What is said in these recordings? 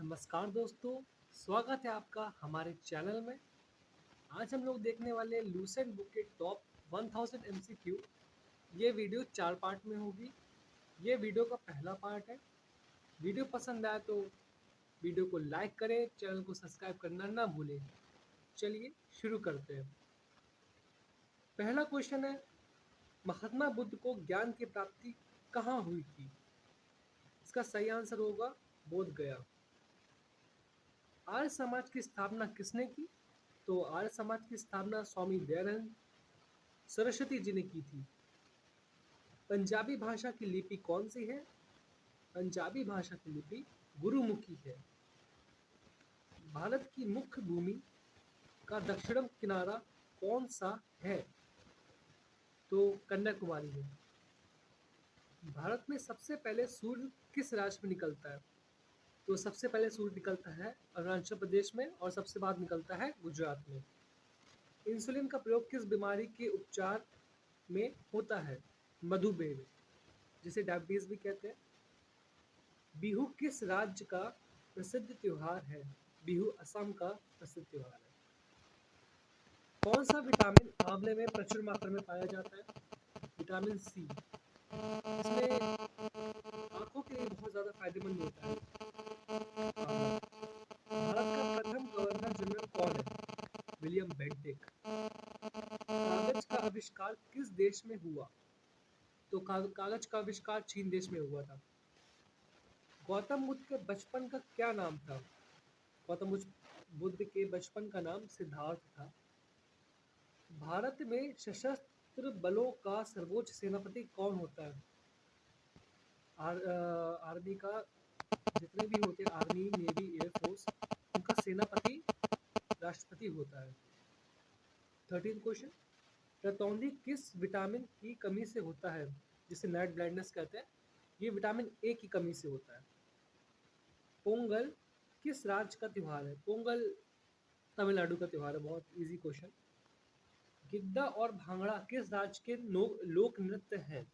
नमस्कार दोस्तों, स्वागत है आपका हमारे चैनल में। आज हम लोग देखने वाले हैं लूसेंट बुक के टॉप 1000 एमसीक्यू। ये वीडियो 4 पार्ट में होगी। ये वीडियो का पहला पार्ट है। वीडियो पसंद आए तो वीडियो को लाइक करें, चैनल को सब्सक्राइब करना ना भूलें। चलिए शुरू करते हैं। पहला क्वेश्चन है, महात्मा बुद्ध को ज्ञान की प्राप्ति कहाँ हुई थी? इसका सही आंसर होगा बोध गया। आर्य समाज की स्थापना किसने की? तो आर्य समाज की स्थापना स्वामी दयानंद सरस्वती जी ने की थी। पंजाबी भाषा की लिपि कौन सी है? पंजाबी भाषा की लिपि गुरुमुखी है। भारत की मुख्य भूमि का दक्षिणम किनारा कौन सा है? तो कन्याकुमारी है। भारत में सबसे पहले सूर्य किस राज्य में निकलता है? तो सबसे पहले सूर्य निकलता है अरुणाचल प्रदेश में और सबसे बाद निकलता है गुजरात में। इंसुलिन का प्रयोग किस बीमारी के उपचार में होता है? मधुमेह में, जिसे डायबिटीज भी कहते हैं। बिहू किस राज्य का प्रसिद्ध त्योहार है? बिहू असम का प्रसिद्ध त्योहार है। कौन सा विटामिन आंवले में प्रचुर मात्रा में पाया जाता है? Vitamin C. इसमें आंखों के लिए बहुत ज्यादा फायदेमंद होता है आंवला। भारत का प्रथम गवर्नर जनरल कौन है? William Bentinck. कागज का आविष्कार किस देश में हुआ? तो कागज का आविष्कार चीन देश में हुआ था। गौतम बुद्ध के बचपन का क्या नाम था? गौतम बुद्ध के बचपन का नाम सिद्धार्थ था। भारत में सशस्त्र बलों का सर्वोच्च सेनापति कौन होता है? आर्मी का जितने भी होते हैं, आर्मी, नेवी, एयरफोर्स, उनका सेनापति राष्ट्रपति होता है। 13 क्वेश्चन, रतौंधी किस विटामिन की कमी से होता है, जिसे नाइट ब्लाइंडनेस कहते हैं? ये विटामिन ए की कमी से होता है। पोंगल किस राज्य का त्योहार है? पोंगल तमिलनाडु का त्योहार है। बहुत इजी क्वेश्चन। गिद्दा और भांगड़ा किस राज्य के लोक नृत्य हैं?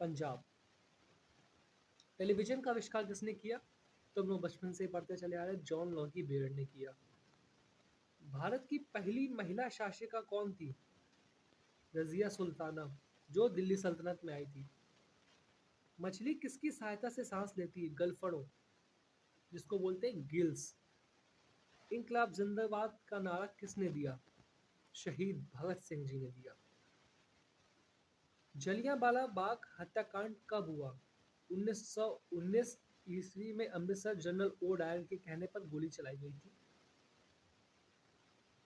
पंजाब। टेलीविजन का आविष्कार किसने किया? तो हम लोग बचपन से पढ़ते चले आ रहे हैं, जॉन लॉकी बेयर्ड ने किया। भारत की पहली महिला शासिका कौन थी? रजिया सुल्ताना, जो दिल्ली सल्तनत में आई थी। मछली किसकी सहायता से सांस लेती है? गलफड़ों, जिसको बोलते हैं गिल्स। इनकलाब जिंदाबाद का नारा किसने दिया? शहीद भगत सिंह जी ने दिया। जलियांवाला बाग हत्याकांड कब हुआ? 1919 ईस्वी में अमृतसर जनरल ओ डायर के कहने पर गोली चलाई गई थी।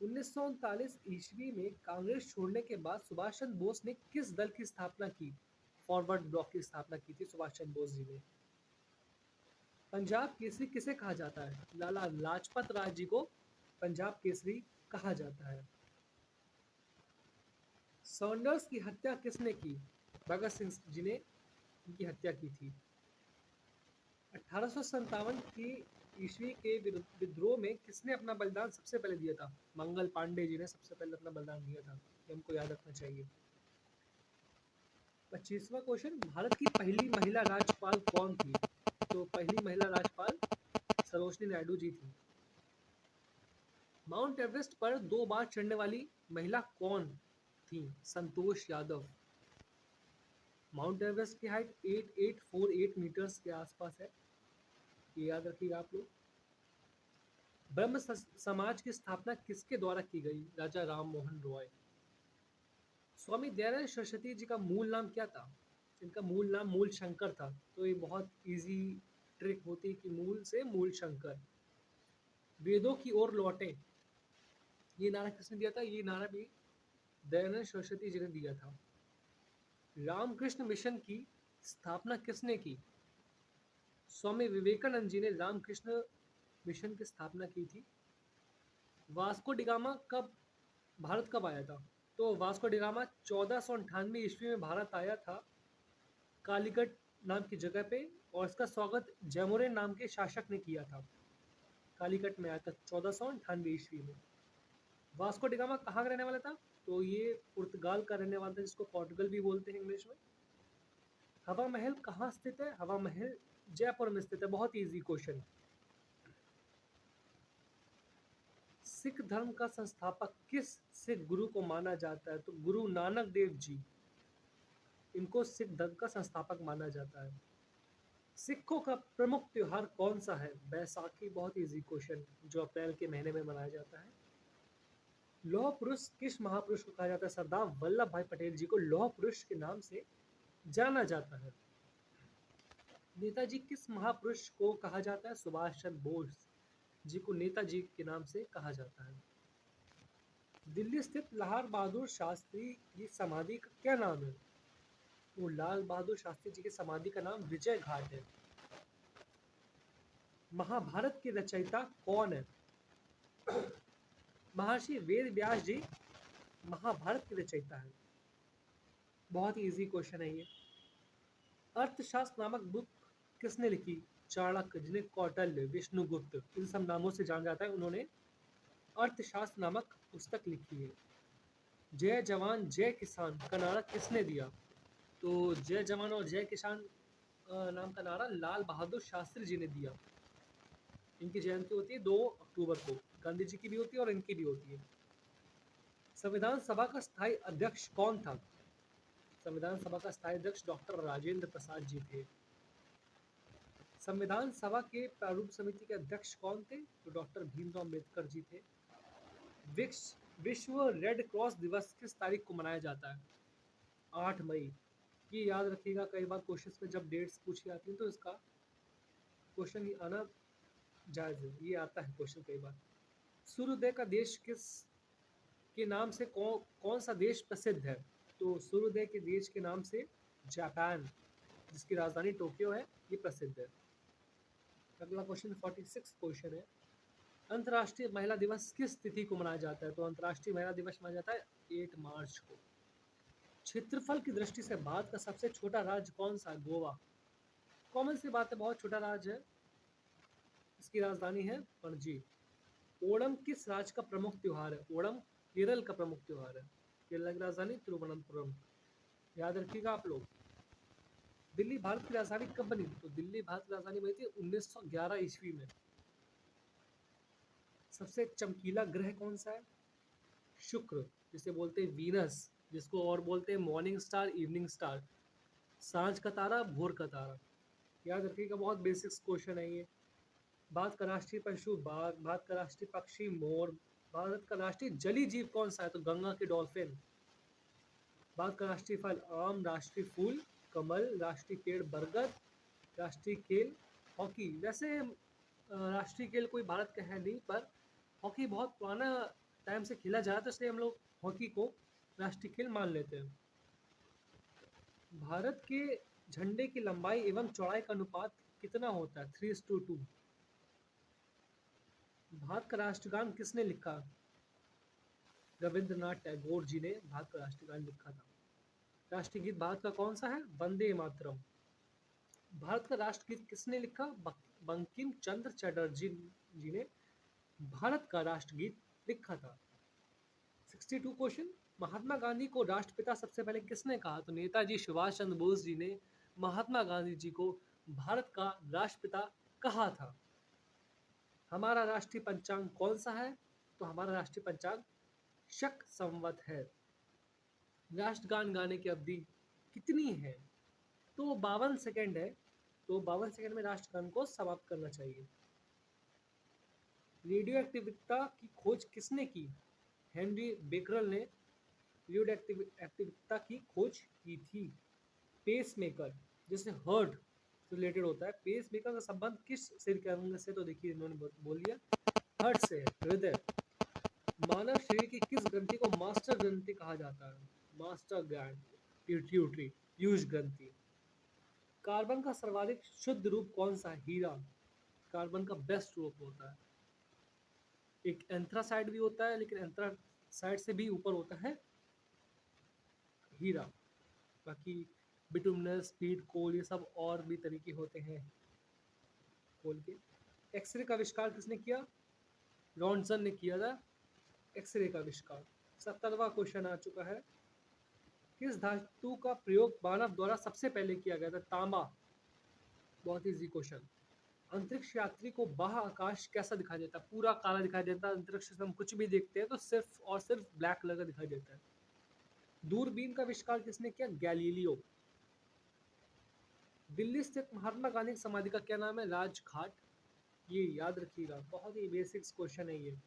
1939 ईस्वी में कांग्रेस छोड़ने के बाद सुभाष चंद्र बोस ने किस दल की स्थापना की? फॉरवर्ड ब्लॉक की स्थापना की थी सुभाष चंद्र बोस जी ने। पंजाब केसरी किसे कहा जाता है? लाला लाजपत राय जी को पंजाब केसरी कहा जाता है। सॉन्डर्स की हत्या किसने की? भगत सिंह जी ने उनकी हत्या की थी। 1857 की ईस्वी के विद्रोह में किसने अपना बलिदान सबसे पहले दिया था? मंगल पांडे जी ने सबसे पहले अपना बलिदान दिया था। ये हमको याद रखना चाहिए। 25वां क्वेश्चन, भारत की पहली महिला राज्यपाल कौन थी? तो पहली महिला राज्यपाल सरोजनी नायडू जी थी। माउंट एवरेस्ट पर 2 बार चढ़ने वाली महिला कौन थी? संतोष यादव। माउंट एवरेस्ट की हाइट 8848 मीटर्स के आसपास है, ये याद रखिएगा आप लोग। ब्रह्म समाज की स्थापना किसके द्वारा की गई? राजा राम मोहन रॉय। स्वामी दयानंद सरस्वती जी का मूल नाम क्या था? इनका मूल नाम मूल शंकर था। तो ये बहुत इजी ट्रिक होती है कि मूल से मूल शंकर। वेदों की ओर लौटे, ये नारा किसने दिया था? ये नारा भी दयानंद सरस्वती जी ने दिया था। रामकृष्ण मिशन की स्थापना किसने की? स्वामी विवेकानंद जी ने रामकृष्ण मिशन की स्थापना की थी। वास्को डिगामा कब भारत कब आया था? तो वास्को डिगामा 1498 ईस्वी में भारत आया था, कालीकट नाम की जगह पे, और इसका स्वागत जैमोरिन नाम के शासक ने किया था। कालीकट में आया था 1498 ईस्वी में। वास्को डिगामा कहाँ का रहने वाला था? तो ये पुर्तगाल का रहने वाला था, जिसको पोर्टुगल भी बोलते हैं इंग्लिश में। हवा महल कहाँ स्थित है? हवा महल जयपुर में स्थित है। बहुत इजी क्वेश्चन। सिख धर्म का संस्थापक किस सिख गुरु को माना जाता है? तो गुरु नानक देव जी, इनको सिख धर्म का संस्थापक माना जाता है। सिखों का प्रमुख त्योहार कौन सा है? बैसाखी, बहुत इजी क्वेश्चन, जो अप्रैल के महीने में मनाया जाता है। लौह पुरुष किस महापुरुष को कहा जाता है? सरदार वल्लभ भाई पटेल जी को लौह पुरुष के नाम से जाना जाता है। नेताजी किस महापुरुष को कहा जाता है? सुभाष चंद्र बोस जी को नेताजी के नाम से कहा जाता है। दिल्ली स्थित लाल बहादुर शास्त्री की समाधि का क्या नाम है? तो लाल बहादुर शास्त्री जी की समाधि का नाम विजय घाट है। महाभारत के रचयिता कौन है? महर्षि वेद व्यास जी महाभारत के रचयिता है। बहुत ही इजी क्वेश्चन है ये। अर्थशास्त्र नामक बुक किसने लिखी? चाणक्य, जिन्हें कौटिल्य, विष्णुगुप्त, इन सब नामों से जाना जाता है, उन्होंने अर्थशास्त्र नामक पुस्तक लिखी है। जय जवान जय किसान का नारा किसने दिया? तो जय जवान और जय किसान नाम का नारा लाल बहादुर शास्त्री जी ने दिया। इनकी जयंती होती है 2 अक्टूबर को। गांधी जी की भी होती है और इनकी भी होती है। संविधान सभा का स्थायी अध्यक्ष कौन था? संविधान सभा का स्थायी अध्यक्ष डॉक्टर राजेंद्र प्रसाद जी थे। संविधान सभा के प्रारूप समिति के अध्यक्ष कौन थे? तो डॉक्टर भीमराव अम्बेडकर जी थे। विश्व रेड क्रॉस दिवस किस तारीख को मनाया जाता है? 8 मई। ये याद रखिएगा, कई बार क्वेश्चंस में जब डेट्स पूछी जाती हैं तो इसका क्वेश्चन ही आना जायज है, ये आता है क्वेश्चन कई बार। सूर्योदय का देश किस के नाम से कौन सा देश प्रसिद्ध है? तो सूर्योदय के देश के नाम से जापान, जिसकी राजधानी टोक्यो है, ये प्रसिद्ध है। अगला क्वेश्चन 46 क्वेश्चन है। अंतर्राष्ट्रीय महिला दिवस किस तिथि को मनाया जाता है? तो अंतर्राष्ट्रीय महिला दिवस मनाया जाता है 8 मार्च को। क्षेत्रफल की दृष्टि से भारत का सबसे छोटा राज्य कौन सा है? गोवा। कॉमन सी बात है, बहुत छोटा राज्य है। इसकी राजधानी है पणजी। ओणम किस राज्य का प्रमुख त्योहार है? ओणम केरल का प्रमुख त्योहार है। केरल की राजधानी तिरुवनंतपुरम। याद रखिएगा आप लोग। दिल्ली भारत की राजधानी कब बनी? तो दिल्ली भारत की राजधानी बनी थी 1911 ईस्वी में। सबसे चमकीला ग्रह कौन सा है? शुक्र, जिसे बोलते हैं वीनस, जिसको और बोलते हैं मॉर्निंग स्टार, इवनिंग स्टार, सांझ का तारा, भोर का तारा। याद रखिएगा, बहुत बेसिक्स क्वेश्चन है ये। भारत का राष्ट्रीय पशु बाघ, भारत का राष्ट्रीय पक्षी मोर, भारत का राष्ट्रीय जलीय जीव कौन सा है? तो गंगा के डॉल्फिन। भारत का राष्ट्रीय फल आम, राष्ट्रीय फूल कमल, राष्ट्रीय पेड़ बरगद, राष्ट्रीय खेल हॉकी। वैसे राष्ट्रीय खेल कोई भारत का है नहीं, पर हॉकी बहुत पुराना टाइम से खेला जा रहा था, इसलिए हम लोग हॉकी को राष्ट्रीय खेल मान लेते हैं। भारत के झंडे की लंबाई एवं चौड़ाई का अनुपात कितना होता है? 3:2। भारत का राष्ट्रगान किसने लिखा? रविंद्रनाथ टैगोर जी ने भारत का राष्ट्रगान लिखा था। राष्ट्रीय गीत भारत का कौन सा है? वंदे मातरम। भारत का राष्ट्रगीत किसने लिखा? बंकिम चंद्र चटर्जी जी ने भारत का राष्ट्रगीत लिखा था। 62 क्वेश्चन। महात्मा गांधी को राष्ट्रपिता सबसे पहले किसने कहा? तो नेताजी सुभाष चंद्र बोस जी ने महात्मा गांधी जी को भारत का राष्ट्रपिता कहा था। हमारा राष्ट्रीय पंचांग कौन सा है? तो हमारा राष्ट्रीय पंचांग शक संवत है। राष्ट्रगान गाने की अवधि कितनी है? तो 52 सेकेंड है। तो 52 सेकेंड में राष्ट्रगान को समाप्त करना चाहिए। रेडियो एक्टिविटी की खोज किसने की? हेनरी बेकरल ने रेडियो एक्टिविटी की खोज की थी। पेस मेकर, जिससे हार्ट रिलेटेड होता है, पेस मेकर का संबंध किस सिर के अंग से? तो देखिए इन्होंने बोल दिया, हार्ट से, हृदय। मानव शरीर की किस ग्रंथि को मास्टर ग्रंथि कहा जाता है? मास्टर ग्लैंड, पिट्यूटरी, पीयूष ग्रंथि। कार्बन का सर्वाधिक शुद्ध रूप कौन सा है? हीरा। कार्बन का बेस्ट रूप होता है। एक एंथ्रासाइड भी होता है, लेकिन एंथ्रासाइड से भी ऊपर होता है हीरा। बाकी बिटुमिनस, स्पीड, कोल, ये सब और भी तरीके होते हैं कोल के। एक्सरे का आविष्कार किसने किया? रॉन्सन ने किया था एक्सरे का आविष्कार। 70वां क्वेश्चन आ चुका है। किस धातु का प्रयोग मानव द्वारा सबसे पहले किया गया था? तांबा। बहुत इजी क्वेश्चन। अंतरिक्ष यात्री को बाह्य आकाश कैसा दिखाई देता है? पूरा काला दिखाई देता है। अंतरिक्ष से हम कुछ भी देखते हैं तो सिर्फ और सिर्फ ब्लैक कलर का दिखाई देता है। दूरबीन का आविष्कार किसने किया? गैलीलियो। दिल्ली स्थित महात्मा गांधी की समाधि का क्या नाम है? राजघाट। ये याद रखिएगा, बहुत ही बेसिक्स क्वेश्चन है ये।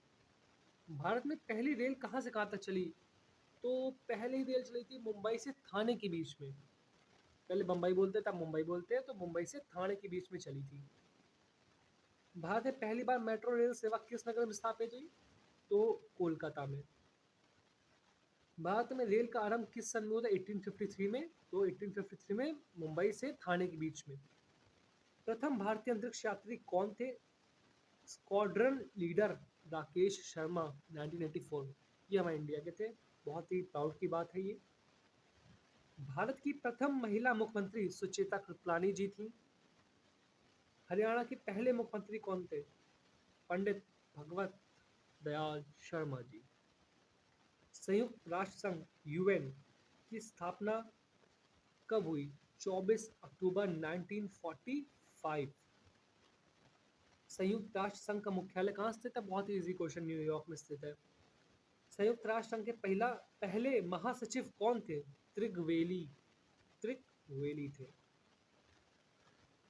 भारत में पहली रेल कहाँ से कहाँ तक चली? तो पहली रेल चली थी मुंबई से थाने के बीच में। पहले बम्बई बोलते थे, मुंबई बोलते हैं, तो मुंबई से थाने के बीच में चली थी। भारत में पहली बार मेट्रो रेल सेवा किस नगर में स्थापित हुई? तो कोलकाता में। भारत में रेल का आरंभ किस सन में हुआ था? 1853 में। तो 1853 में मुंबई से थाने के बीच में। प्रथम भारतीय अंतरिक्ष यात्री कौन थे? Squadron leader Rakesh Sharma, 1984। ये हमारे इंडिया के थे, बहुत ही प्राउड की बात है ये। भारत की प्रथम महिला मुख्यमंत्री सुचेता कृपलानी जी थी। हरियाणा के पहले मुख्यमंत्री कौन थे? पंडित भगवत दयाल शर्मा जी। संयुक्त राष्ट्र संघ यूएन की स्थापना कब हुई? 24 अक्टूबर 1945। संयुक्त राष्ट्र संघ का मुख्यालय कहाँ स्थित है? बहुत ही इजी क्वेश्चन, न्यूयॉर्क में स्थित है। संयुक्त राष्ट्र संघ के पहले महासचिव कौन थे? त्रिगवेली थे।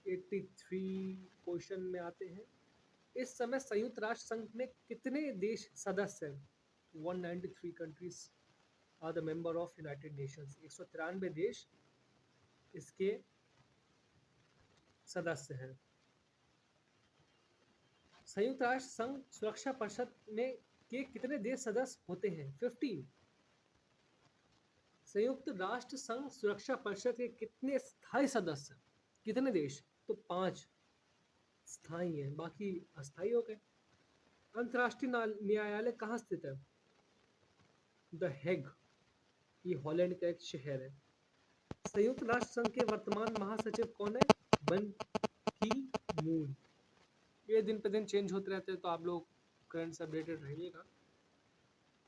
83 क्वेश्चन में आते हैं। इस समय संयुक्त राष्ट्र संघ में कितने देश सदस्य हैं? 193 countries are the member of United Nations. 193 देश इसके सदस्य हैं। संयुक्त राष्ट्र संघ सुरक्षा परिषद में के कितने देश सदस्य होते हैं? 15। संयुक्त राष्ट्र संघ सुरक्षा परिषद के कितने स्थायी सदस्य? कितने देश? तो 5 स्थायी हैं, बाकी अस्थायी हो गए। अंतर्राष्ट्रीय न्यायालय कहाँ स्थित है? The Hague. ये हॉलैंड का एक शहर है। संयुक्त राष्ट्र संघ के वर्तमान महासचिव कौन है? बन की मून। ये दिन पे दिन चेंज होते रहते हैं, तो आप लोग करंट से अपडेटेड रहिएगा।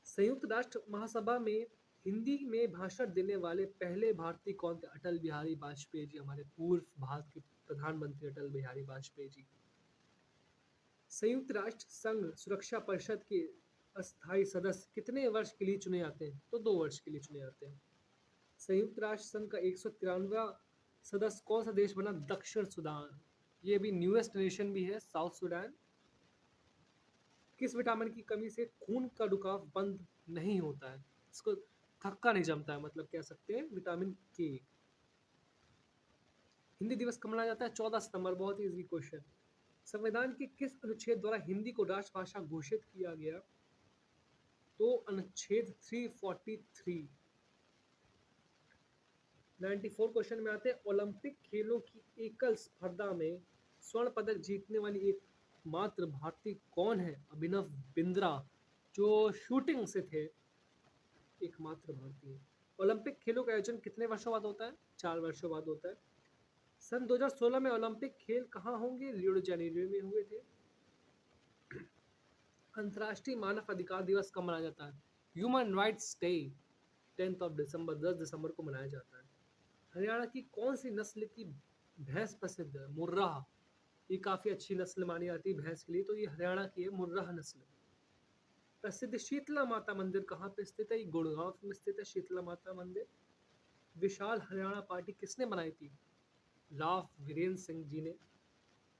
संयुक्त राष्ट्र महासभा में हिंदी में भाषण देने वाले पहले भारतीय कौन थे? अटल बिहारी वाजपेयी जी, हमारे पूर्व भारत के प्रधानमंत्री अटल बिहारी वाजपेयी जी। संयुक्त राष्ट्र संघ सुरक्षा परिषद के अस्थायी सदस्य कितने वर्ष के लिए चुने जाते हैं? तो 2 वर्ष के लिए चुने जाते हैं। संयुक्त राष्ट्र संघ का 193वां सदस्य कौन सा देश बना? दक्षिण सूडान। ये भी न्यूएस्ट नेशन भी है, साउथ सूडान। किस विटामिन की कमी से खून का रुकाव बंद नहीं होता है? इसको थक्का नहीं जमता है, मतलब कह सकते हैं विटामिन के। हिंदी दिवस कब मनाया जाता है? 14 सितंबर। बहुत ही इजी क्वेश्चन। संविधान के किस अनुच्छेद द्वारा हिंदी को राष्ट्रभाषा घोषित किया गया? तो अनुच्छेद 343। 94 क्वेश्चन में आते हैं। ओलंपिक खेलों की एकल स्पर्धा में स्वर्ण पदक जीतने वाली एकमात्र भारतीय कौन है? अभिनव बिंद्रा, जो शूटिंग से थे, एकमात्र भारतीय। ओलंपिक खेलों का आयोजन कितने वर्षों बाद होता है? 4 वर्षों बाद होता है। सन 2016 में ओलंपिक खेल कहाँ होंगे? रियो डी जेनेरियो में हुए थे। अंतर्राष्ट्रीय मानव अधिकार दिवस कब मनाया जाता है? ह्यूमन राइट्स डे 10 दिसंबर, 10 दिसंबर को मनाया जाता है। हरियाणा की कौन सी नस्ल की भैंस प्रसिद्ध है? मुर्राह। ये काफी अच्छी नस्ल मानी जाती है भैंस के लिए, तो ये हरियाणा की है, मुर्राह नस्ल। प्रसिद्ध शीतला माता मंदिर कहाँ पे स्थित है? ये गुड़गांव में स्थित है शीतला माता मंदिर। विशाल हरियाणा पार्टी किसने बनाई थी? राव वीरेंद्र सिंह जी ने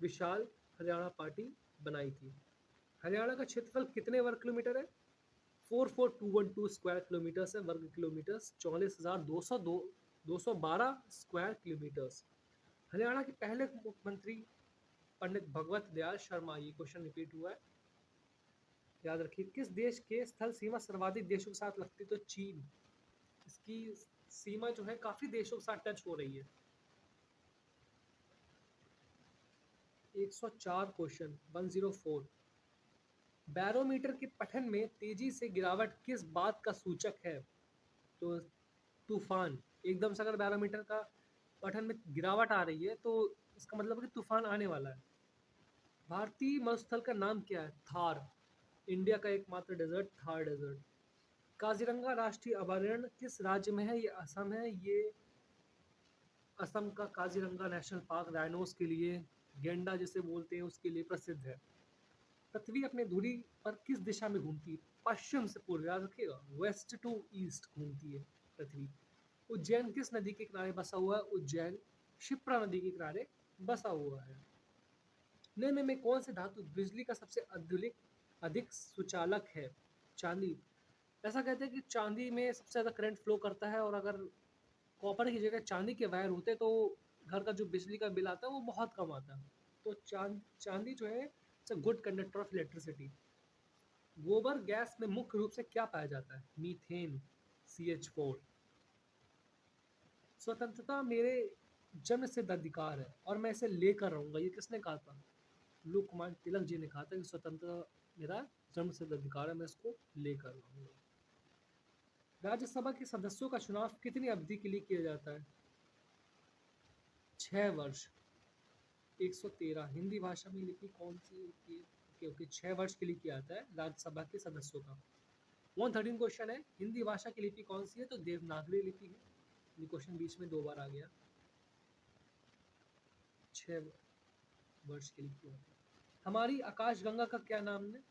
विशाल हरियाणा पार्टी बनाई थी। हरियाणा का क्षेत्रफल कितने वर्ग किलोमीटर है? 44212 स्क्वायर किलोमीटर है, वर्ग किलोमीटर। 44,212 square kilometre. हरियाणा के पहले मुख्यमंत्री पंडित भगवत दयाल शर्मा। ये क्वेश्चन रिपीट हुआ है, याद रखिए। किस देश के स्थल सीमा सर्वाधिक देशों के साथ लगती? तो चीन। इसकी सीमा जो है काफी देशों के साथ टच हो रही है। 104 क्वेश्चन, 104। बैरोमीटर के पठन में तेजी से गिरावट किस बात का सूचक है? तो तूफान। एकदम से अगर बैरोमीटर का पठन में गिरावट आ रही है तो इसका मतलब है कि तूफान आने वाला है। भारतीय मरुस्थल का नाम क्या है? थार। इंडिया का एकमात्र डेजर्ट थार डेजर्ट। काजीरंगा राष्ट्रीय अभयारण्य किस राज्य में है? ये असम है। ये असम का काजीरंगा नेशनल पार्क राइनोस के लिए गेंडा जिसे बोलते हैं उसके लिए प्रसिद्ध है। पृथ्वी अपने धुरी पर किस दिशा में घूमती है? पश्चिम से पूर्व, याद रखिएगा, वेस्ट टू ईस्ट घूमती है पृथ्वी। उज्जैन किस नदी के किनारे बसा हुआ है? उज्जैन शिप्रा नदी के किनारे बसा हुआ है। निम्न में कौन सी धातु बिजली का सबसे अधिक सुचालक है? चांदी। ऐसा कहते हैं कि चांदी में सबसे ज़्यादा करंट फ्लो करता है, और अगर कॉपर की जगह चांदी के वायर होते तो घर का जो बिजली का बिल आता है वो बहुत कम आता है। तो चांदी जो है it's a good conductor of electricity. गोबर गैस में मुख्य रूप से क्या पाया जाता है? Methane, CH4। स्वतंत्रता मेरे जन्म सिद्ध अधिकार है और मैं इसे लेकर रहूंगा, ये किसने कहा था? लोकमान्य तिलक जी ने कहा था कि स्वतंत्रता मेरा जन्म सिद्ध अधिकार है, मैं इसको लेकर रहूंगा। राज्यसभा के सदस्यों का चुनाव कितनी अवधि के लिए किया जाता है? 6 वर्ष। 113 हिंदी भाषा में लिपि कौन सी होती है? ओके ओके, 6 वर्ष के लिए किया जाता है राज्यसभा के सदस्यों का। 113 क्वेश्चन है, हिंदी भाषा की लिपि कौन सी है? तो देवनागरी लिपि है। ये क्वेश्चन बीच में 2 बार आ गया। 6 वर्ष के लिए किया जाता है। हमारी आकाशगंगा का क्या नाम है?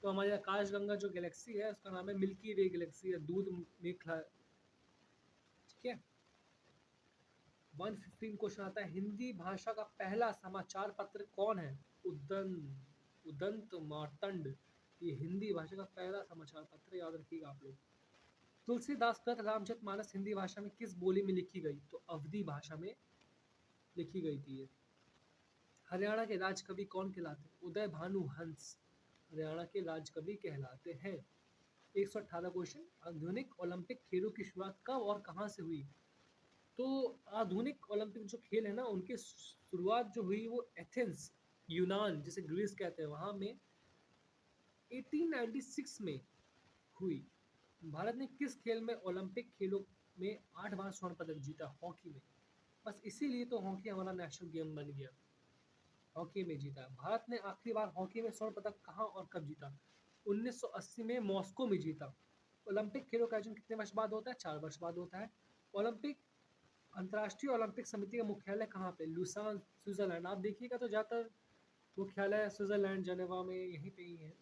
तो हमारी आकाशगंगा जो गैलेक्सी है उसका नाम है मिल्की वे गैलेक्सी है, दूध मेखला। ठीक है। 115 क्वेश्चन आता है, हिंदी भाषा का पहला समाचार पत्र कौन है? उदंत मार्तंड। ये हिंदी भाषा का पहला समाचार पत्र, याद रखिएगा आप लोग। तुलसीदास कृत रामचरितमानस हिंदी भाषा में किस बोली में लिखी गई? तो अवधी भाषा में लिखी गई थी ये। हरियाणा के राजकवि कौन कहलाते हैं? उदय भानु हंस हरियाणा के राजकवि कहलाते हैं। 118 क्वेश्चन, आधुनिक ओलंपिक खेलों की शुरुआत कब और कहां से हुई? तो आधुनिक ओलंपिक जो खेल है ना, उनकी शुरुआत जो हुई वो एथेंस, यूनान जिसे ग्रीस कहते हैं, वहां में 1896 में हुई। भारत ने किस खेल में ओलंपिक खेलों में 8 बार स्वर्ण पदक जीता? हॉकी में। बस इसीलिए तो हॉकी हमारा नेशनल गेम बन गया। हॉकी में जीता। भारत ने आखिरी बार हॉकी में स्वर्ण पदक कहाँ और कब जीता? 1980 में मॉस्को में जीता। ओलंपिक खेलों का आयोजन कितने वर्ष बाद होता है? 4 वर्ष बाद होता है। ओलंपिक अंतर्राष्ट्रीय ओलंपिक समिति का मुख्यालय कहाँ पे? Lausanne, Switzerland. आप देखिएगा तो ज़्यादातर मुख्यालय स्विट्जरलैंड, जेनेवा में, यहीं पे ही है।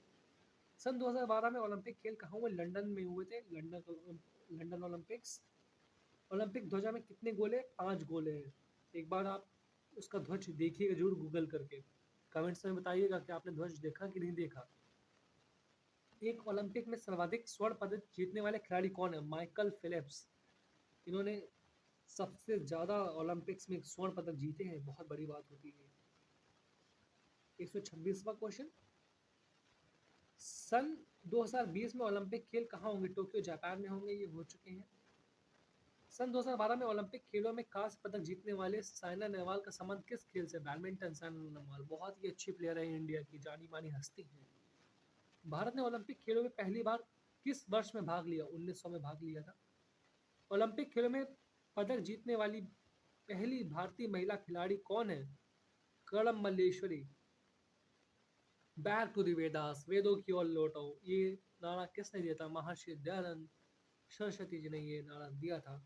सन 2012 में ओलंपिक खेल कहाँ हुए? लंदन में हुए थे। London Olympics. ओलंपिक ध्वजा में कितने गोले? 5 गोले हैं। एक बार आप उसका ध्वज देखिएगा जरूर गूगल करके, कमेंट्स में बताइएगा कि आपने ध्वज देखा कि नहीं देखा। एक ओलंपिक में सर्वाधिक स्वर्ण पदक जीतने वाले खिलाड़ी कौन है? Michael Phelps. इन्होंने सबसे ज़्यादा ओलंपिक्स में स्वर्ण पदक जीते हैं, बहुत बड़ी बात होती है। 126वां क्वेश्चन, सन 2020 में ओलंपिक खेल कहाँ होंगे? टोक्यो जापान में होंगे, ये हो चुके हैं। सन 2012 में ओलंपिक खेलों में कांस्य पदक जीतने वाले साइना नेहवाल का संबंध किस खेल से? बैडमिंटन। साइना नेहवाल बहुत ही अच्छी प्लेयर है, इंडिया की जानी मानी हस्ती है। भारत ने ओलंपिक खेलों में पहली बार किस वर्ष में भाग लिया? 1900 में भाग लिया था। ओलंपिक खेलों में पदक जीतने वाली पहली भारतीय महिला खिलाड़ी कौन है? Karnam Malleswari. Back to the Vedas, वेदों की ओर लौटो, ये नारा किसने दिया था? महर्षि दयानंद सरस्वती जी ने ये नारा दिया था।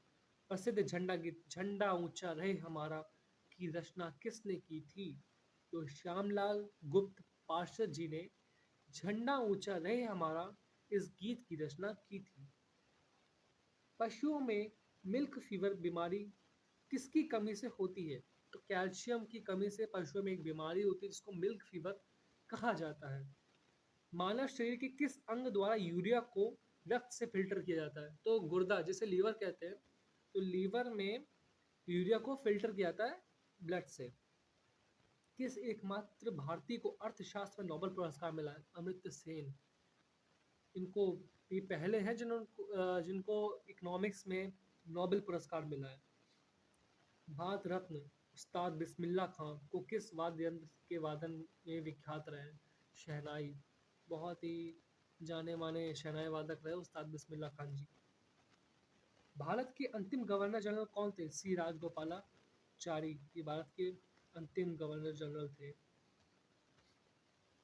प्रसिद्ध झंडा गीत झंडा ऊंचा रहे हमारा की रचना किसने की थी? तो श्यामलाल गुप्त पार्षद जी ने झंडा ऊंचा रहे हमारा इस गीत की रचना की थी। पशुओं में मिल्क फीवर बीमारी किसकी कमी से होती है? तो कैल्शियम की कमी से पशुओं में एक बीमारी होती है जिसको मिल्क फीवर कहा जाता है। मानव शरीर के किस अंग द्वारा यूरिया को रक्त से फिल्टर किया जाता है? तो गुर्दा जिसे लीवर कहते हैं, तो लीवर में यूरिया को फिल्टर किया जाता है ब्लड से। किस एकमात्र भारतीय को अर्थशास्त्र में नोबेल पुरस्कार मिला है? अमर्त्य सेन। इनको ये पहले हैं जिनको इकोनॉमिक्स में नोबेल पुरस्कार मिला है। भारत रत्न उस्ताद बिस्मिल्लाह खां को किस वाद्य यंत्र के वादन में विख्यात रहे? शहनाई। बहुत ही जाने माने शहनाई वादक रहे उस्ताद बिस्मिल्लाह खान जी। भारत के अंतिम गवर्नर जनरल कौन थे? सी राजगोपालाचारी। ये भारत के अंतिम गवर्नर जनरल थे।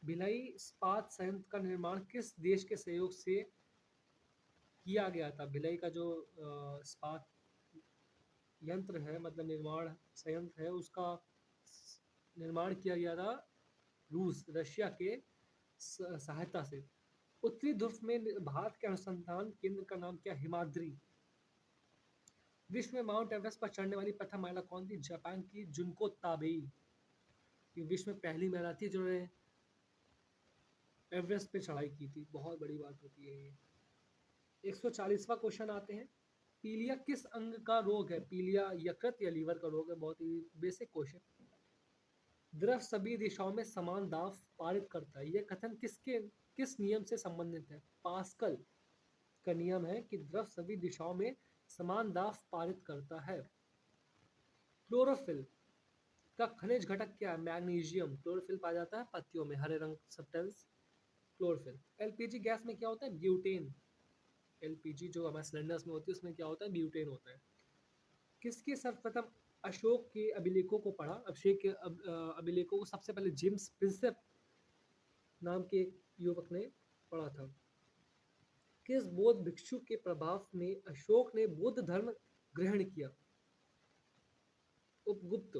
भिलाई इस्पात संयंत्र का निर्माण किस देश के सहयोग से किया गया था? भिलाई का जो इस्पात यंत्र है, मतलब निर्माण संयंत्र है, उसका निर्माण किया गया था रूस रशिया के सहायता से। उत्तरी ध्रुव में भारत के अनुसंधान केंद्र का नाम क्या? हिमाद्री। विश्व में माउंट एवरेस्ट पर चढ़ने वाली प्रथम महिला कौन थी? जापान की जुनको ताबेई। ये विश्व में पहली महिला थी जिन्होंने एवरेस्ट पे चढ़ाई की थी। बहुत बड़ी बात होती है ये। 140वां क्वेश्चन आते हैं। पीलिया किस अंग का रोग है? पीलिया यकृत या लीवर का रोग है। बहुत ही बेसिक क्वेश्चन। द्रव सभी दिशाओं में समान दाब पारित करता है। यह कथन किस नियम से संबंधित है? पास्कल का नियम है कि द्रव सभी दिशाओं में समान दाब पारित करता है। क्लोरोफिल का खनिज घटक क्या है? मैग्नीशियम। क्लोरोफिल पाया जाता है पत्तियों में, हरे रंग सब्सटेंस क्लोरोफिल। एलपीजी गैस में क्या होता है? ब्यूटेन। एलपीजी जो हमारे सिलेंडर्स में होती है उसमें क्या होता है? ब्यूटेन होता है। किसके सर्वप्रथम अशोक के अभिलेखों को पढ़ा? अभिषेक के अभिलेखों को सबसे पहले जेम्स प्रिंसेप नाम के एक युवक ने पढ़ा था। किस बौद्ध भिक्षु के प्रभाव में अशोक ने बौद्ध धर्म ग्रहण किया? उपगुप्त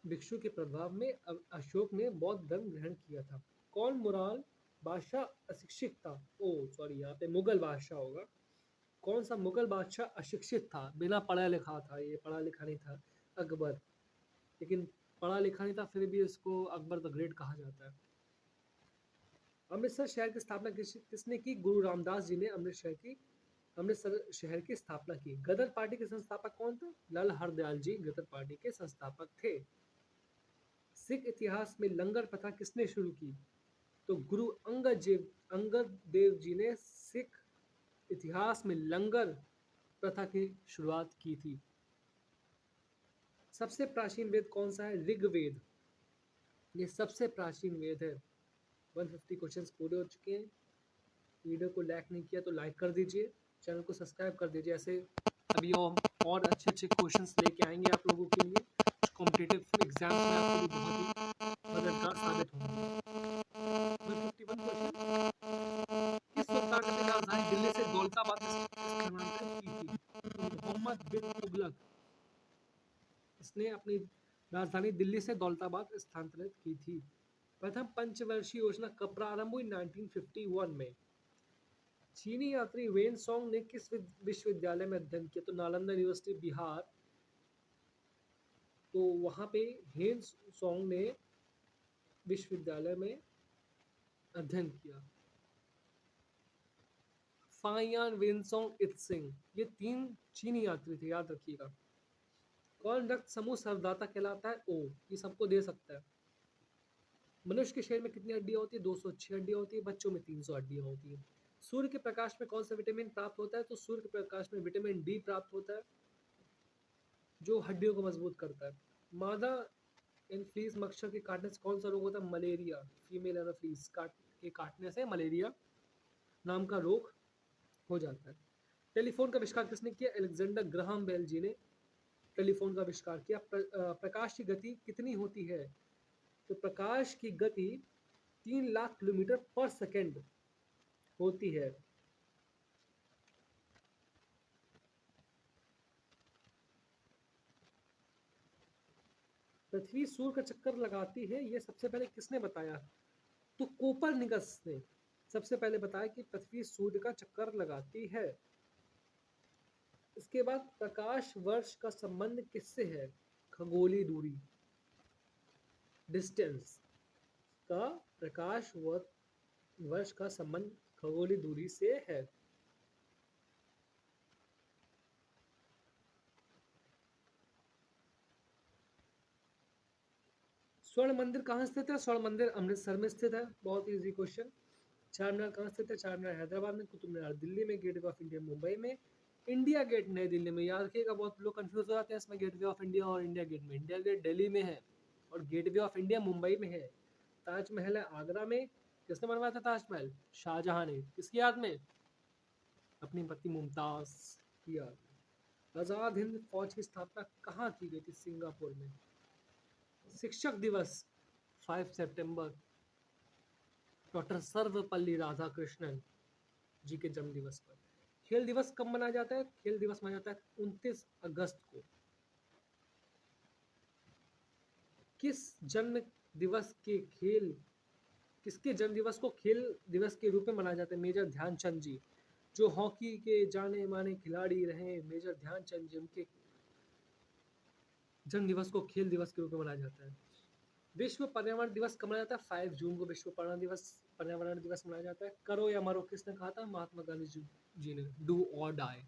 भिक्षु के प्रभाव में अशोक ने बौद्ध धर्म ग्रहण किया था। कौन मुराल बादशाह अशिक्षित था? ओ सॉरी, यहाँ पे मुगल बादशाह होगा। कौन सा मुगल बादशाह अशिक्षित था? बिना पढ़ा लिखा था, ये पढ़ा लिखा नहीं था। अकबर। लेकिन पढ़ा लिखा नहीं था फिर भी इसको अकबर द ग्रेट कहा जाता है। अमृतसर शहर की स्थापना किसने की? गुरु रामदास जी ने अमृतसर शहर की स्थापना की। गदर पार्टी के संस्थापक कौन थे? लाला हरदयाल जी गदर पार्टी के संस्थापक थे। सिख इतिहास में लंगर प्रथा किसने शुरू की? तो गुरु अंगद देव जी ने सिख इतिहास में लंगर प्रथा की शुरुआत की थी। सबसे प्राचीन वेद कौन सा है? ऋग्वेद। ये सबसे प्राचीन वेद है। 150 क्वेश्चंस पूरे हो चुके हैं। वीडियो को लाइक नहीं किया तो लाइक कर दीजिए, चैनल को सब्सक्राइब कर दीजिए। ऐसे अभी और अच्छे अच्छे क्वेश्चंस लेके आएंगे आप लोगों के लिए। कॉम्पिटिटिव एग्जाम्स में आपके लिए बहुत ही मददगार साबित होंगे। 151 क्वेश्चन। किस सुल्तान ने अपनी राजधानी दिल्ली से दौलताबाद स्थानांतरित की थी? तो मोहम्मद बिन तुगलक। इसने अपनी राजधानी दिल्ली से दौलताबाद स्थानांतरित की थी। प्रथम पंचवर्षीय योजना कब प्रारंभ हुई? 1951 में। चीनी यात्री वेन सॉन्ग ने किस विश्वविद्यालय में अध्ययन किया? तो नालंदा यूनिवर्सिटी बिहार। तो वहां पे हेन सॉन्ग ने विश्वविद्यालय में अध्ययन किया। फाइयान, वेनसोंग, इत्सिंग, ये 3 चीनी यात्री थे, याद रखिएगा। कौन रक्त समूह सर्वदाता कहलाता है? ओ, ये सबको दे सकता है। मनुष्य के शरीर में कितनी हड्डियां होती है? 206 हड्डियां होती है। बच्चों में 300 हड्डियां होती है। सूर्य के प्रकाश में कौन सा विटामिन प्राप्त होता है? तो सूर्य के प्रकाश में विटामिन डी प्राप्त होता है, जो हड्डियों को मजबूत करता है। मादा एनफ्लीज मच्छर के काटने से कौन सा रोग होता है? मलेरिया। फीमेल एनफ्लीज के काटने से मलेरिया नाम का रोग हो जाता है। टेलीफोन का आविष्कार किसने किया? अलेक्जेंडर ग्राहम बेल जी ने टेलीफोन का आविष्कार किया। प्रकाश की गति कितनी होती है? तो प्रकाश की गति 3 लाख किलोमीटर पर सेकंड होती है। पृथ्वी सूर्य का चक्कर लगाती है, ये सबसे पहले किसने बताया? तो कोपरनिकस ने सबसे पहले बताया कि पृथ्वी सूर्य का चक्कर लगाती है। इसके बाद प्रकाश वर्ष का संबंध किससे है? खगोलीय दूरी, डिस्टेंस का प्रकाश वर्ष का संबंध खगोलीय दूरी से है। स्वर्ण मंदिर कहाँ स्थित है? स्वर्ण मंदिर अमृतसर में स्थित है। बहुत इजी क्वेश्चन। चार मीनार कहाँ स्थित है? चार मीनार हैदराबाद में, कुतुब मीनार दिल्ली में, गेटवे ऑफ इंडिया मुंबई में, इंडिया गेट नई दिल्ली में। याद रखिएगा, बहुत लोग कंफ्यूज हो जाते हैं इसमें गेटवे ऑफ इंडिया और इंडिया गेट में। इंडिया गेट दिल्ली में है और गेटवे ऑफ इंडिया मुंबई में है। ताजमहल है आगरा में। किसने बनवाया था ताजमहल? शाहजहां ने। किसकी याद में? अपनी पत्नी मुमताज की याद में। आजाद हिंद फौज की स्थापना कहाँ की गई थी? सिंगापुर में। शिक्षक दिवस 5 सितंबर डॉक्टर सर्वपल्ली राधाकृष्णन जी के जन्म दिवस पर। खेल दिवस कब मनाया जाता है? खेल दिवस मनाया जाता है 29 अगस्त को। किस जन्म दिवस के खेल किसके जन्म दिवस को खेल दिवस के रूप में मनाया जाता है? मेजर ध्यानचंद जी, जो हॉकी के जाने माने खिलाड़ी रहे, मेजर ध्यानचंद जी, उनके जन्म दिवस को खेल दिवस के रूप में मनाया जाता है। विश्व पर्यावरण दिवस कब मनाया जाता है? 5 जून को विश्व पर्यावरण दिवस मनाया जाता है। करो या मरो किसने कहा था? महात्मा गांधी जी ने। डू और डाई।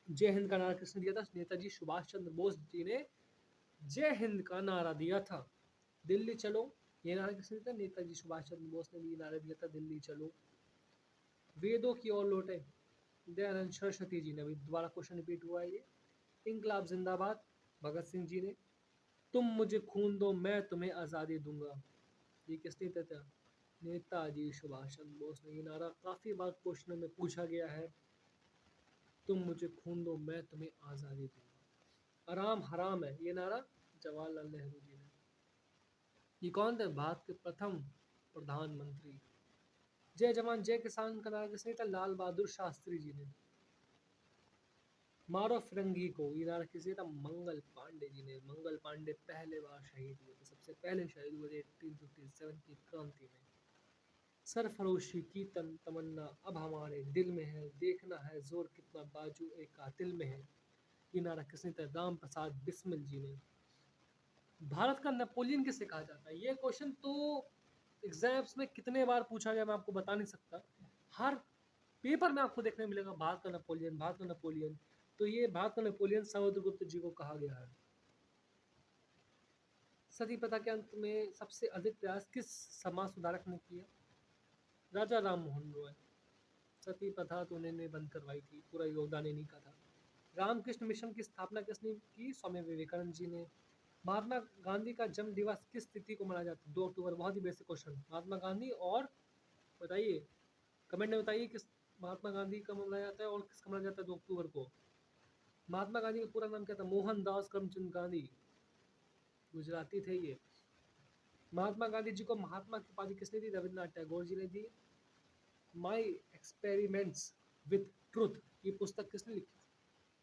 जय हिंद का नारा किसने दिया था? नेताजी सुभाष चंद्र बोस जी ने जय हिंद का नारा दिया था। दिल्ली चलो, ये नारा किसने दिया था? नेताजी सुभाष चंद्र बोस ने भी नारा दिया था, दिल्ली चलो। वेदों की ओर लौटे, दयानंद सरस्वती जी ने। अभी दोबारा क्वेश्चन रिपीट हुआ है ये। इंकलाब जिंदाबाद, भगत सिंह जी ने। तुम मुझे खून दो, मैं तुम्हें आज़ादी दूंगा, ये किसने दिया था? नेताजी सुभाष चंद्र बोस ने। ये नारा काफ़ी बार क्वेश्चनों में पूछा गया है। तुम मुझे खून दो, मैं तुम्हें आज़ादी दूंगा। आराम हराम है, ये नारा जवाहरलाल नेहरू जी ने। ये कौन थे? भारत के प्रथम प्रधानमंत्री। जय जवान जय किसान का नारा किसने दिया था? लाल बहादुर शास्त्री जी ने। मारो फिरंगी को, ये नारा किसने दिया था? मंगल पांडे जी ने। मंगल पांडे पहले बार शहीद हुए थे, सबसे पहले शहीद हुए थे 1857 की क्रांति में। सरफरोशी की तमन्ना अब हमारे दिल में है, देखना है जोर कितना बाजू एक कातिल में है, ये नारा किसने दिया? राम प्रसाद बिस्मिल जी ने। भारत का नेपोलियन किसे कहा जाता है? ये क्वेश्चन तो एग्जाम्स में कितने बार पूछा गया मैं आपको बता नहीं सकता। हर पेपर में आपको देखने मिलेगा भारत का नेपोलियन, भारत का नेपोलियन। तो ये भारत का नेपोलियन समुद्रगुप्त जी को कहा गया है। सती प्रथा के अंत में सबसे अधिक प्रयास किस समाज सुधारक ने किया? राजा राम मोहन रॉय। सती प्रथा तो उन्होंने बंद करवाई थी, पूरा योगदान इन्हीं का था। रामकृष्ण मिशन की स्थापना किसने की? स्वामी विवेकानंद जी ने। महात्मा गांधी का जन्म दिवस किस तिथि को मनाया जाता है? 2 अक्टूबर। बहुत ही बेसिक क्वेश्चन। महात्मा गांधी और बताइए, कमेंट में बताइए किस महात्मा गांधी का मनाया जाता है और किसका मनाया जाता है 2 अक्टूबर को? महात्मा गांधी का पूरा नाम क्या था? मोहनदास करमचंद गांधी, गुजराती थे ये। महात्मा गांधी जी को महात्मा की उपाधि किसने दी? रविन्द्रनाथ टैगोर जी ने दी। माई एक्सपेरिमेंट्स विथ ट्रुथ, ये पुस्तक किसने लिखी?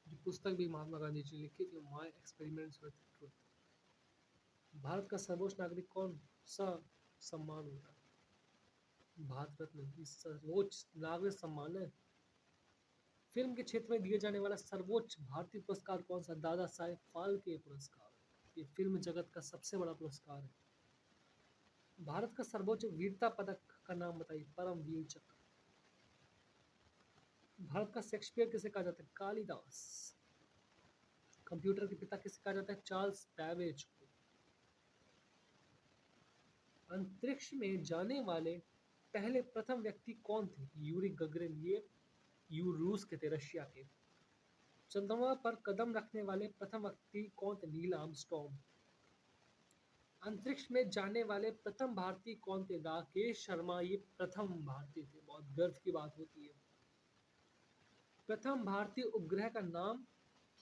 ये पुस्तक भी महात्मा गांधी जी ने लिखी थी, my experiments with truth. Bharat का सर्वोच्च नागरिक कौन सा सम्मान होता है? भारत रत्न, ये सर्वोच्च नागरिक सम्मान है। फिल्म के क्षेत्र में दिए जाने वाला सर्वोच्च भारतीय पुरस्कार कौन सा? दादा साहेब फाल्के पुरस्कार। ये फिल्म जगत का सबसे बड़ा पुरस्कार है। भारत का सर्वोच्च वीरता पदक का नाम बताइए? परम वीर चक्र। भारत का शेक्सपियर किसे कहा जाता है? कालिदास। कंप्यूटर के पिता किसे कहा जाता है? चार्ल्स बैबेज को। अंतरिक्ष में जाने वाले पहले प्रथम व्यक्ति कौन थे? यूरी गगरिन, ये रूस के थे, रशिया के। चंद्रमा पर कदम रखने वाले प्रथम व्यक्ति कौन थे? Neil Armstrong. अंतरिक्ष में जाने वाले प्रथम भारतीय कौन थे? राकेश शर्मा, ये प्रथम भारतीय थे। बहुत गर्व की बात होती है। प्रथम भारतीय उपग्रह का नाम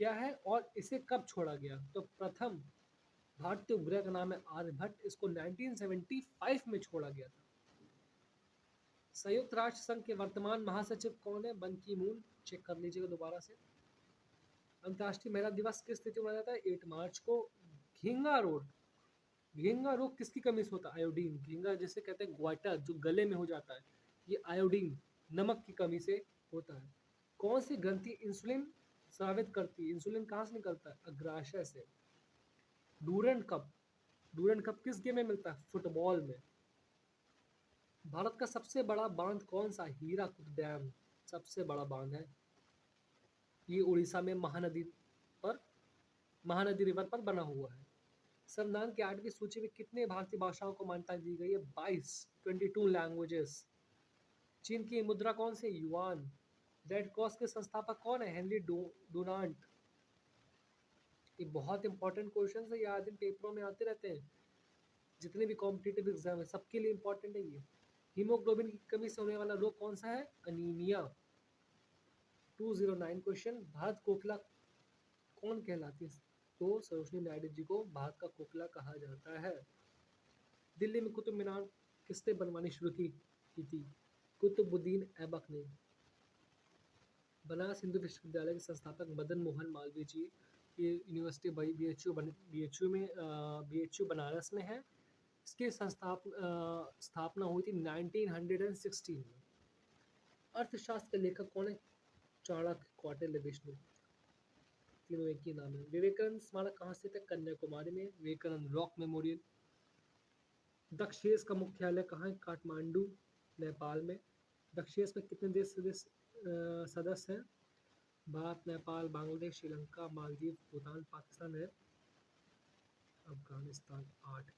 क्या है और इसे कब छोड़ा गया? तो प्रथम भारतीय उपग्रह का नाम है आर्यभट्ट, इसको 1975 में छोड़ा गया था। संयुक्त राष्ट्र संघ के वर्तमान महासचिव कौन है? बन की मून, चेक कर लीजिएगा दोबारा से। अंतर्राष्ट्रीय महिला दिवस किस तिथि को मनाया जाता है? 8 मार्च को। घींगा रोग, घींगा रोग किसकी कमी से होता है? आयोडीन। घींगा जिसे कहते हैं ग्वाइटर, जो गले में हो जाता है, ये आयोडीन नमक की कमी से होता है। कौन सी ग्रंथि इंसुलिन स्रावित करती है? इंसुलिन कहाँ से निकलता है? अग्राशय से। डूरंड कप, डूरंड कप किस गेम में मिलता है? फुटबॉल में। भारत का सबसे बड़ा बांध कौन सा? हीराकुद डैम सबसे बड़ा बांध है। ये उड़ीसा में महानदी रिवर पर बना हुआ है। संविधान की 8वीं सूची में कितने भारतीय भाषाओं को मान्यता दी गई है? 22 लैंग्वेजेस। चीन की मुद्रा कौन सी? युआन। रेड क्रॉस के संस्थापक कौन है? Henry Donald. ये बहुत इंपॉर्टेंट क्वेश्चन है, ये आए दिन पेपरों में आते रहते हैं। जितने भी कॉम्पिटिटिव एग्जाम है सबके लिए इंपॉर्टेंट है ये। हीमोग्लोबिन की कमी से होने वाला रोग कौन सा है? अनीमिया। 209 क्वेश्चन। भारत कोकिला कौन कहलाती है? तो सरोजिनी नायडू जी को भारत का कोकिला कहा जाता है। दिल्ली में कुतुब मीनार किसने बनवानी शुरू की थी? कुतुबुद्दीन ऐबक ने। बनारस हिंदू विश्वविद्यालय के संस्थापक मदन मोहन मालवीय जी। ये university B H U Banaras में है। इसकी स्थापना हुई थी 1916 में। अर्थशास्त्र के लेखक कौन है? चाणक्य, कौटिल्य, विष्णु, तीनों एक ही नाम है। विवेकानंद स्मारक कहाँ स्थित है? कन्याकुमारी में। Vivekananda rock memorial. दक्षेस का मुख्यालय कहाँ है? काठमांडू, नेपाल में। दक्षेस में कितने देश सदस्य हैं? भारत, नेपाल, बांग्लादेश, श्रीलंका, मालदीव, भूटान, पाकिस्तान है, अफगानिस्तान। 8।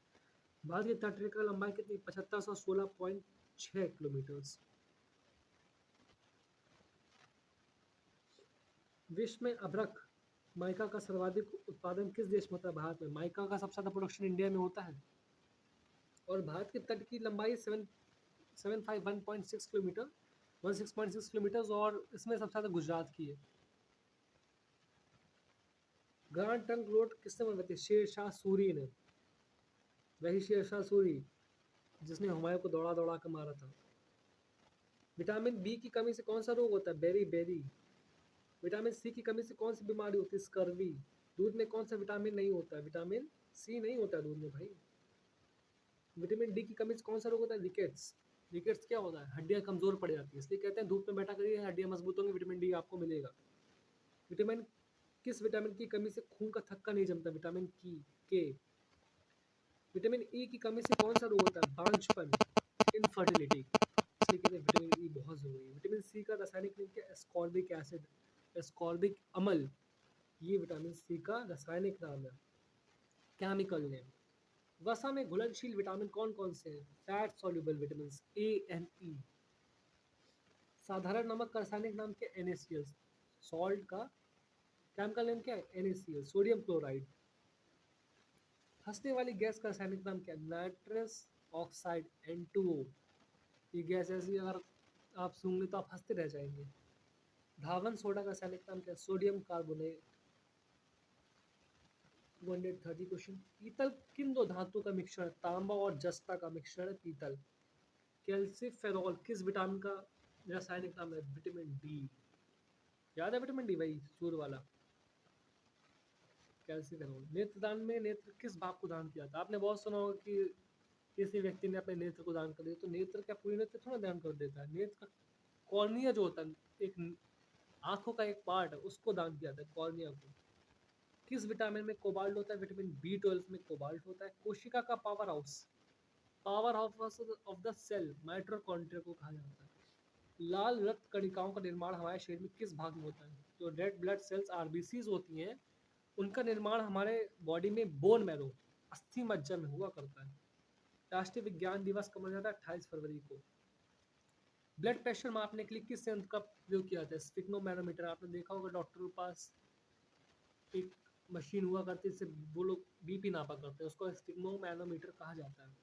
भारत की तटरेखा लंबाई कितनी? 7516.6 किलोमीटर। विश्व में अभ्रक माइका का सर्वाधिक उत्पादन किस देश में होता है? भारत में। माइका का सबसे ज्यादा प्रोडक्शन इंडिया में होता है। और भारत के तट की लंबाई 751.6 किलोमीटर 16.6 किलोमीटर, और इसमें सबसे ज्यादा गुजरात की है। ग्रैंड ट्रंक रोड किसने बनवाई थी? शेर शाह सूरी ने। वही शेर शाह सूरी जिसने हुमायूं को दौड़ा दौड़ा कर मारा था। विटामिन बी की कमी से कौन सा रोग होता है? Berry berry. विटामिन सी की कमी से कौन सी बीमारी होती है? स्कर्वी। दूध में कौन सा विटामिन नहीं होता है? विटामिन सी नहीं होता है दूध में भाई। विटामिन डी की कमी से कौन सा रोग होता है? रिकेट्स। रिकेट्स क्या होता है? हड्डियां कमजोर पड़ जाती है, इसलिए कहते हैं धूप में बैठा करिए, हड्डियां मजबूत होंगी, विटामिन डी आपको मिलेगा। विटामिन किस विटामिन की कमी से खून का थक्का नहीं जमता? विटामिन के। विटामिन ई की कमी से कौन सा रोग होता है? बांझपन, इनफर्टिलिटी। इसलिए कहते हैं विटामिन ई बहुत जरूरी है। विटामिन सी का रासायनिक नाम क्या है? एस्कॉर्बिक एसिड, एस्कॉर्बिक अम्ल, ये विटामिन सी का रासायनिक नाम है, केमिकल नेम। वसा में घुलनशील विटामिन कौन कौन से हैं? Fat soluble vitamin A and E. साधारण नमक का रासायनिक नाम क्या है? NaCl। सॉल्ट का केमिकल नेम क्या है? NaCl, sodium chloride. हंसने वाली गैस का रासायनिक नाम क्या है? Nitrous oxide, N2O। ये गैस ऐसी अगर आप सूंघेंगे तो आप हंसते रह जाएंगे। धावन सोडा का रासायनिक नाम क्या है? Sodium carbonate. 230 क्वेश्चन। पीतल किन दो धातु का मिश्रण है? तांबा और जस्ता का मिश्रण है पीतल। कैल्सिफेरॉल किस विटामिन का रासायनिक नाम है? Vitamin D. याद है विटामिन डी भाई, सूर्य वाला। कैल्सिफेरॉल। नेत्रदान में नेत्र किस भाग को दान किया था? आपने बहुत सुना होगा कि किसी व्यक्ति ने अपने नेत्र को दान कर दिया, तो नेत्र क्या पूरी नेत्र थोड़ा दान कर देता है? नेत्र का कॉर्निया जो होता है, एक आंखों का एक पार्ट है, उसको दान किया था, कॉर्निया को। किस विटामिन में कोबाल्ट होता है? विटामिन B12 में कोबाल्ट होता है। कोशिका का power house, power house of the cell, mitochondria को कहा जाता है। लाल रक्त कणिकाओं का निर्माण हमारे शरीर में किस भाग में होता है? जो रेड ब्लड सेल्स RBCs होती हैं, उनका निर्माण हमारे बॉडी में बोन मैरो, अस्थि मज्जा में हुआ करता है। राष्ट्रीय विज्ञान दिवस कब मनाया जाता है? 28 फरवरी को। ब्लड प्रेशर मापने के लिए किस यंत्र का प्रयोग किया जाता है? स्फिग्नोमैनोमीटर। आपने देखा होगा डॉक्टर के पास एक मशीन हुआ करती है, जिससे वो लोग बीपी नापा करते हैं, उसको स्फिग्नोमैनोमीटर कहा जाता है।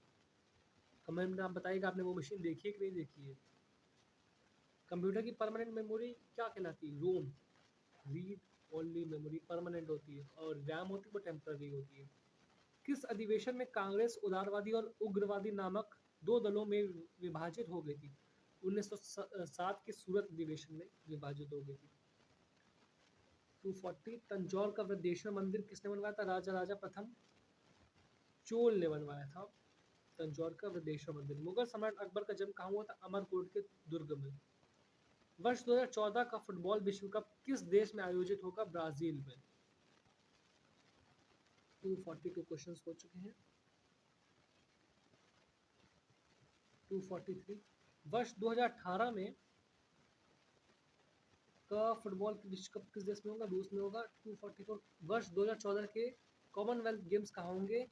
कमेंट में आप बताइएगा आपने वो मशीन देखी है कि नहीं देखी है। कंप्यूटर की परमानेंट मेमोरी क्या कहलाती है? रोम, रीड ओनली मेमोरी परमानेंट होती है, और रैम होती है वो टेम्पररी होती है। किस अधिवेशन में कांग्रेस उदारवादी और उग्रवादी नामक दो दलों में विभाजित हो गई थी? 1907 के सूरत अधिवेशन में विभाजित हो गई थी। 240। तंजौर का वृद्देश्वर मंदिर किसने बनवाया था? राजा राजा प्रथम चोल ने बनवाया था तंजौर का वृद्देश्वर मंदिर। मुगल सम्राट अकबर का जन्म कहाँ हुआ था? अमरकोट के दुर्ग में। वर्ष 2014 का फुटबॉल विश्व कप किस देश में आयोजित होगा? ब्राजील में। 242 क्वेश्चंस हो चुके हैं। 243। वर्ष 2018 में का फुटबॉल विश्व कप किस देश में होगा? रूस में होगा। 244। वर्ष 2014 के कॉमनवेल्थ गेम्स कहाँ होंगे?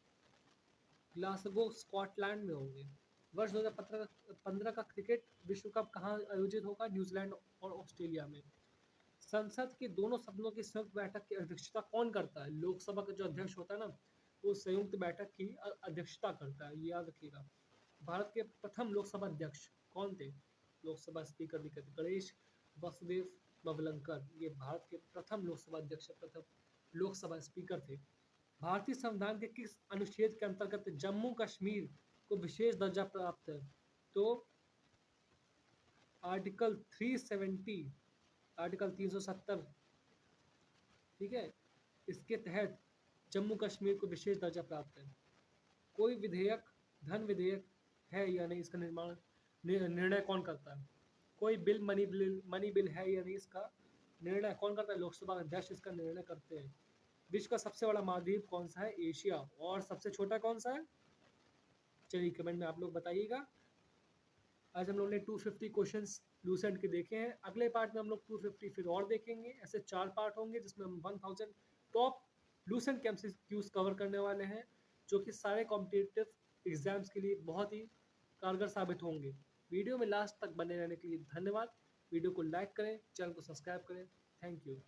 ग्लासगो, स्कॉटलैंड में होंगे। वर्ष 2015 का क्रिकेट विश्व कप कहाँ आयोजित होगा? न्यूजीलैंड और ऑस्ट्रेलिया में। संसद के दोनों सदनों की संयुक्त बैठक की अध्यक्षता कौन करता है? लोकसभा का जो अध्यक्ष होता है ना, वो संयुक्त बैठक की अध्यक्षता करता है, ये याद रखिएगा। भारत के प्रथम लोकसभा अध्यक्ष कौन थे? लोकसभा स्पीकर भी कहते, गणेश वासुदेव मवलंकर, ये भारत के प्रथम लोकसभा अध्यक्ष, प्रथम लोकसभा स्पीकर थे। भारतीय संविधान के किस अनुच्छेद के अंतर्गत जम्मू कश्मीर को विशेष दर्जा प्राप्त है? तो आर्टिकल 370, आर्टिकल 370, ठीक है। इसके तहत जम्मू कश्मीर को विशेष दर्जा प्राप्त है? कोई विधेयक धन विधेयक है या नहीं, इसका निर्णय कौन करता है? कोई बिल मनी बिल है या नहीं, इसका निर्णय कौन करता है? लोकसभा अध्यक्ष इसका निर्णय करते हैं। विश्व का सबसे बड़ा महाद्वीप कौन सा है? एशिया। और सबसे छोटा कौन सा है? चलिए कमेंट में आप लोग बताइएगा। आज हम लोगों ने 250 क्वेश्चंस लूसेंट के देखे हैं। अगले पार्ट में हम लोग 250 फिर और देखेंगे। ऐसे 4 पार्ट होंगे जिसमें हम 1000 टॉप लूसेंट के एमसीक्यूज कवर करने वाले हैं, जो कि सारे कॉम्पिटिटिव एग्जाम्स के लिए बहुत ही कारगर साबित होंगे। वीडियो में लास्ट तक बने रहने के लिए धन्यवाद। वीडियो को लाइक करें, चैनल को सब्सक्राइब करें। Thank you.